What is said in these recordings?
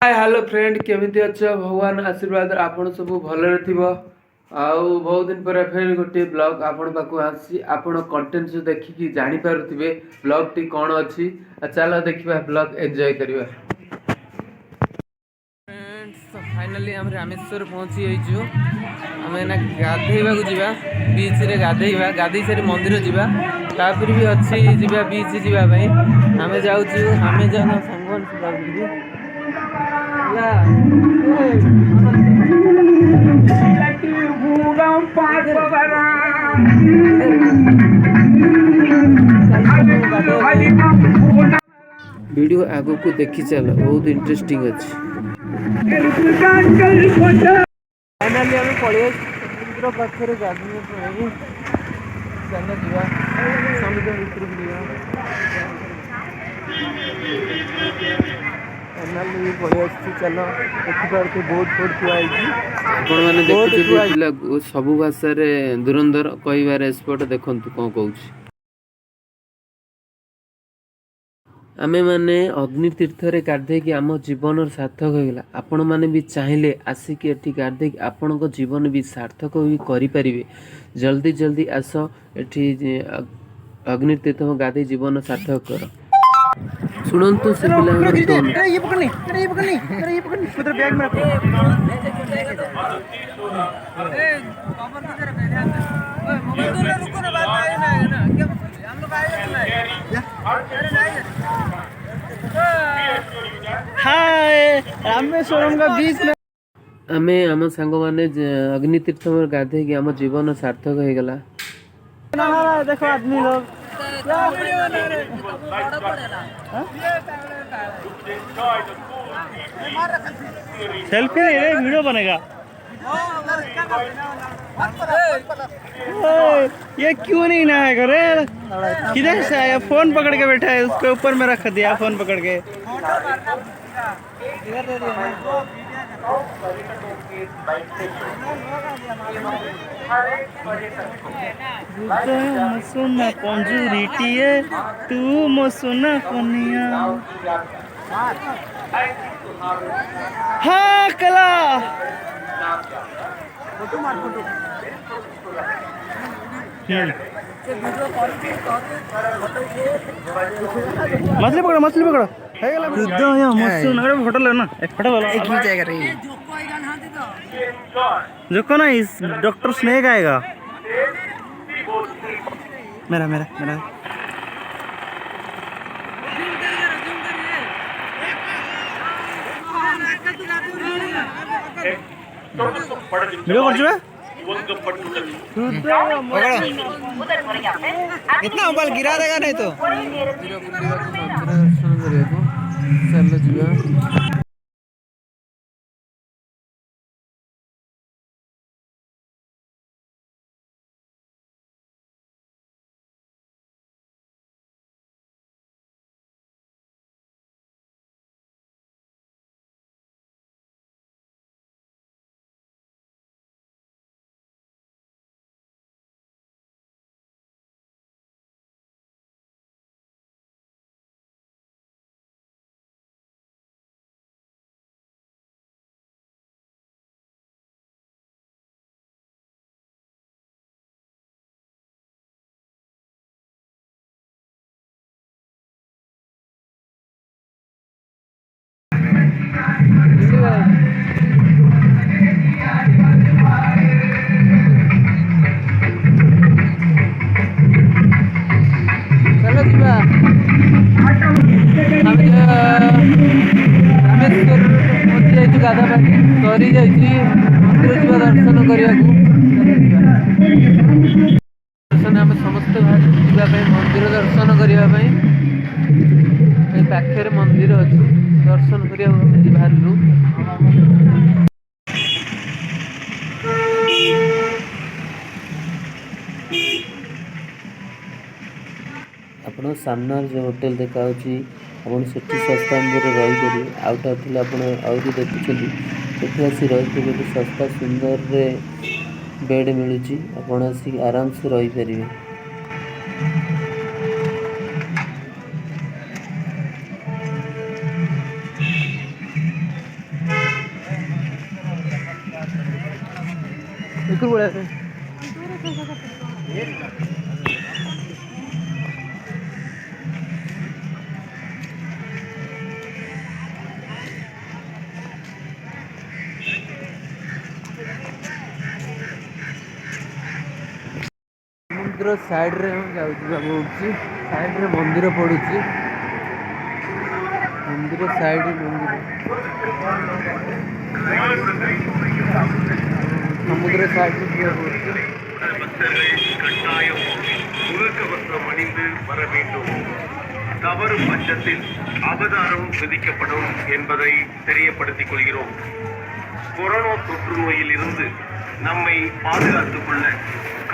Hi hello friend केमिति अच्छ भगवान आशीर्वाद आपण सब भलरे थिबो। आउ बहुत दिन पर फिर गोटे ब्लॉग आपण पाखु आसी आपण कंटेंट जो देखिकी जानि पारुथिबे ब्लॉग टी कोन अछि। चलो देखिबा ब्लॉग एन्जॉय करिबा। फ्रेंड्स फाइनली हम रामेश्वर पहुंची आइजु। हमें ना गाधेइबा को जिबा बीच रे गाधेइबा गाधेइ सारी मंदिर जिबा तापर भी अछि जिबा बीच जिबा भाई हमें जाउछु हमें जाना संगन से जाउछु या वीडियो आगो को देखी चलो बहुत इंटरेस्टिंग अछि। फाइनली हमें पड़े समुद्र पाखरे गाधोई पड़े चलो जीवा समुद्र भीतर जीवा फाइनली पड़े चलो देखिपारे बहुत बहुत थुआई आपण माने देखुछथि पिला सब भाषा रे धुरंधर कहिबार स्पॉट देखंतु कोन कहूछि। आमे माने अग्नि तीर्थ रे गाधे कि आम जीवन सार्थक होइला। आपण माने भी चाहिले आसिक एठी गाधे कि आपण को जीवन भी सार्थक भी करि परिबे। जल्दी जल्दी आसो एठी अग्नि तीर्थ गाधे जीवन सार्थक करो। सुनंतु से पिला टोन ये पकड़नी उधर बैग में रखो मोबाइल रुको ना बात आए ना क्या हम लोग आए हाय रामेश्वरम का बीच में आमे आम सांग माने अग्नि तीर्थ में गाधे कि आम जीवन सार्थक हो गला। देखो आदमी लोग सेल्फी नहीं रे वीडियो बनेगा। ये क्यों नहीं ना है करे किधर से आया फोन पकड़ के बैठा है उसके ऊपर में रख दिया फोन पकड़ के सुना पंजुरीटी है तू मो सुना कनिया हाँ कला मछली पकड़ो मछली पकड़ो फोटो लेना फोटो जो ना इस डॉक्टर स्नेक आएगा मेरा मेरा मेरा वीडियो कर इतना मोबाइल गिरा देगा नहीं तो चलो जीवा गाधा पानी सरी जाइए मंदिर जीवा दर्शन करने दर्शन आम समस्त जावाई मंदिर दर्शन करने पाखे मंदिर अच्छी दर्शन करने बाहर आपण सामने जो होटल देखा आपन सेठी सस्ता अंदर रही करी आउटा थिला आपण आउरी देखुछली सेठी आसी रही के सस्ता सुंदर रे बेड मिलुची आपण आसी आराम से रही परिबे। ଭିତରୁ ପଳେଇ ଆସେ। ସମୁଦ୍ର ସାଇଡରେ ଯାଉଥିବାକୁ ପଡୁଛି। ସାଇଡରେ ମନ୍ଦିର ପଡୁଛି। ମନ୍ଦିର ସାଇଡ ମନ୍ଦିର ସମୁଦ୍ର ସାଇଡରେ ଯିବାକୁ ପଡୁଛି। பக்தர்கள் கட்டாயம் முகக்கவசம் அணிந்து வர வேண்டும். தவறும் பட்சத்தில் அபதாரம் விதிக்கப்படும் என்பதை தெரியப்படுத்திக் கொள்கிறோம். கொரோனா தொற்று நோயில் இருந்து நம்மை பாதுகாத்துக் கொள்ள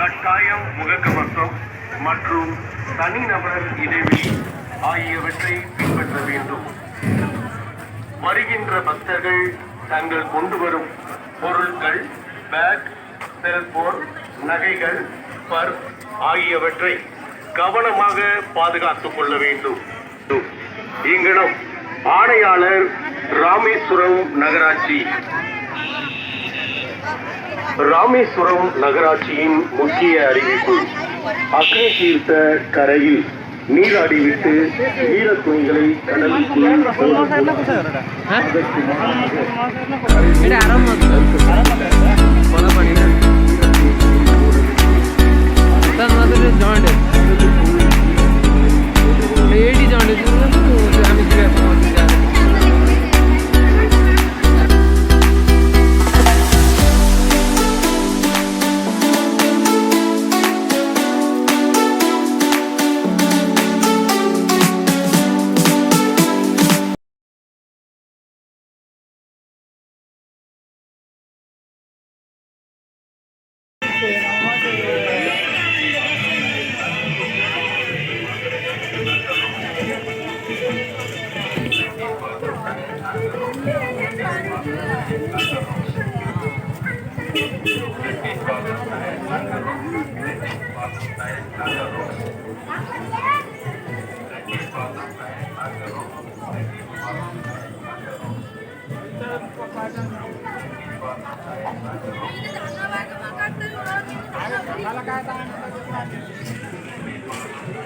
கட்டாயம் முகக்கவசம் மற்றும் தனிநபர் இடைவெளி ஆகியவற்றை பின்பற்ற வேண்டும். வருகின்ற பக்தர்கள் தங்கள் கொண்டு வரும் பொருட்கள், பேக், செல்போன், நகைகள், பர்ஸ் ஆகியவற்றை கவனமாக பாதுகாத்துக் கொள்ள வேண்டும். இங்கனம் ஆணையாளர், ராமேஸ்வரம் நகராட்சி. ராமேஸ்வரம் நகராட்சியின் முக்கிய அறிவிப்பு: அக்னி தீர்த்த கரையில் நீராடிவிட்டு ஈர துணிகளை கடலில்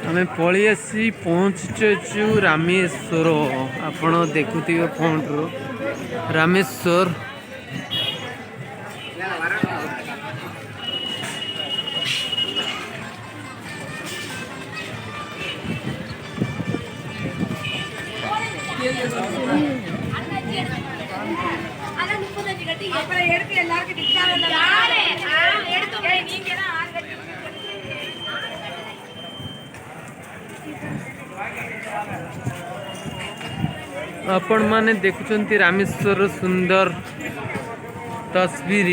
ଆମେ ପଳେଇ ଆସି ପହଞ୍ଚିଛୁ ରାମେଶ୍ୱର। ଆପଣ ଦେଖୁଥିବେ ଫୋନ୍ରୁ ରାମେଶ୍ୱର। आपण माने देखुचंती रामेश्वर सुंदर तस्वीर।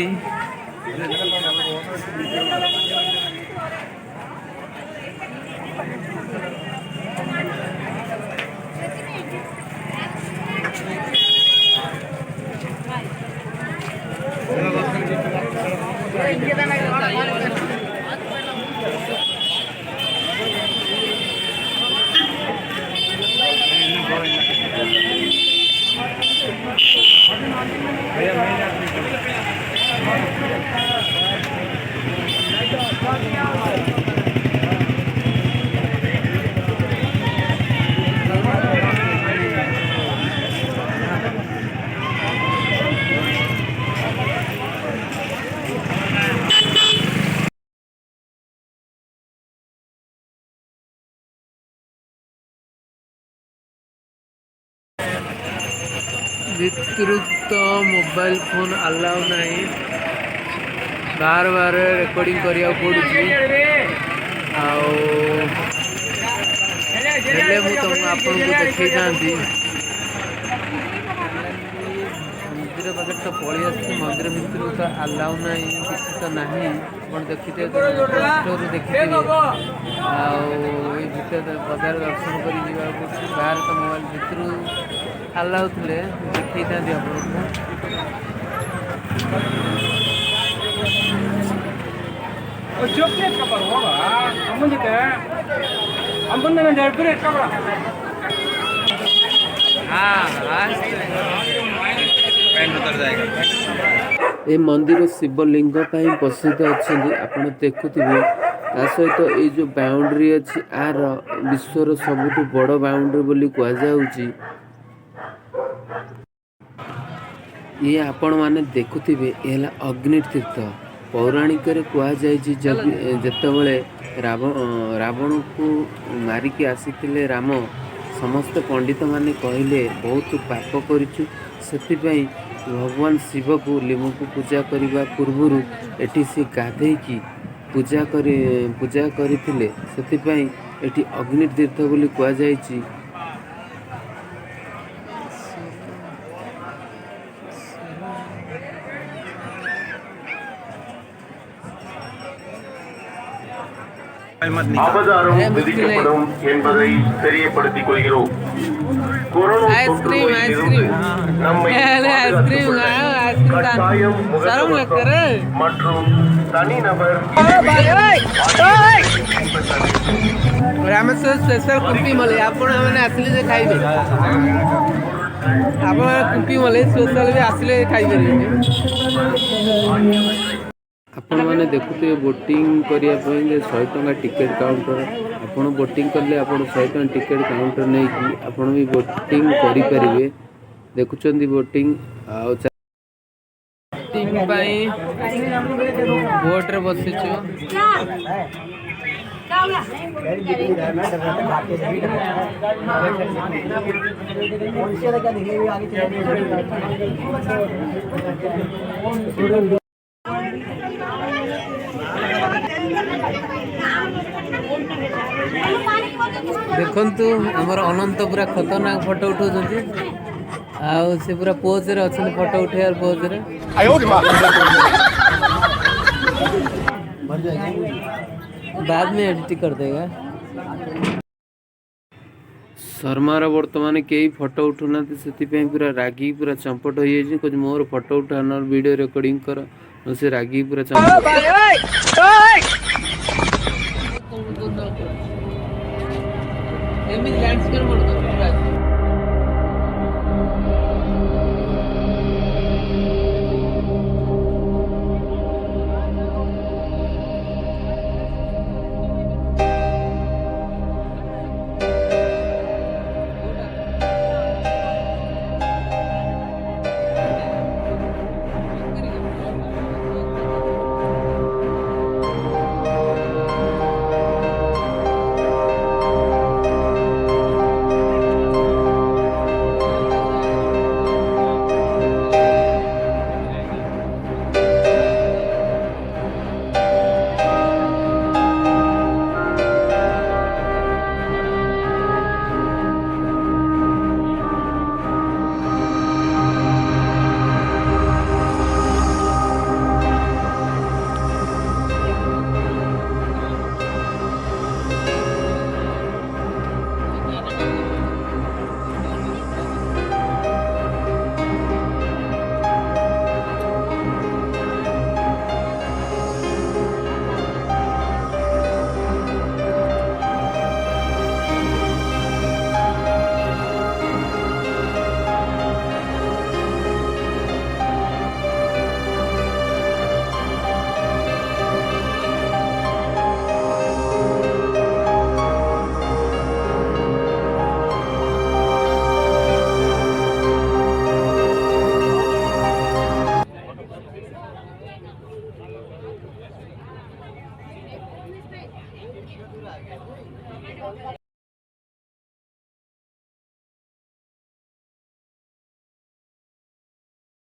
विस्तृत मोबाइल फोन अलाउ नहीं, बार बार रेकॉर्डिंग करिया पड़ुची। आपन को देखी जाती मंदिर पाखे तो पलि आस मंदिर भितर तो अलाउ नहीं, किसी तो ना देखते देखिए बजार दर्शन कर बाहर तो मोबाइल भितर अलाउ थे देखी था हाँ उतर जाएगा। ए मंदिर शिवलिंग प्रसिद्ध अच्छा आप देखुवे ता सहित ये जो बाउंड्री अच्छी आर विश्वर सबुठ बड़ बाउंड्री बोली कहुच्छी ये आपण मैंने देखुवे ये अग्नि तीर्थ पौराणिक जितेबले रावण को मारिकी आसी राम समस्त पंडित माने कहले बहुत पाप करिछु सेतिपई भगवान शिव को लिंग को पूजा करने पूर्व एटी से गाधे की पूजा करथिले सेतिपई एटी अग्नि तीर्थ बोली कहुच्छी। அபதாரம் விதிக்கப்படும் என்பதை தெரியப்படுத்திக் கொள்கிறோம். கொரோனா தொற்றுநோயிலிருந்து நம்மை பாதுகாத்துக் கொள்ள கட்டாயம் முகக்கவசம் மற்றும் தனிநபர் रामेश्वर स्पेशल कुंपी मले आपण मैंने आसिले जे खाइबे आपण कुंपी मले स्पेशल भी आसिले खाइ परिबे। आपण मैंने देखुते बोटिंग करिया पई 100 टका टिकट काउंटर आपण बोटिंग करले आपण 100 टका टिकट काउंटर नहीं कि आपण भी बोटिंग करि परिबे। देखुचंदी बोटिंग आ बोटिंग पई बोट रे बसिछु देखु आमर अनंत पूरा खतरनाक फोटो उठाउछन्ती आउ से पूरा पोज रे अछन फोटो उठेयार पोज रे बाद में एडिट कर देगा। शर्मार बर्तमान कई फोटो उठुना से पूरा रागी पूरा चंपट हो जाए कुछ मोर फोटो उठाना वीडियो रिकॉर्डिंग कर से रागी पूरा चंपट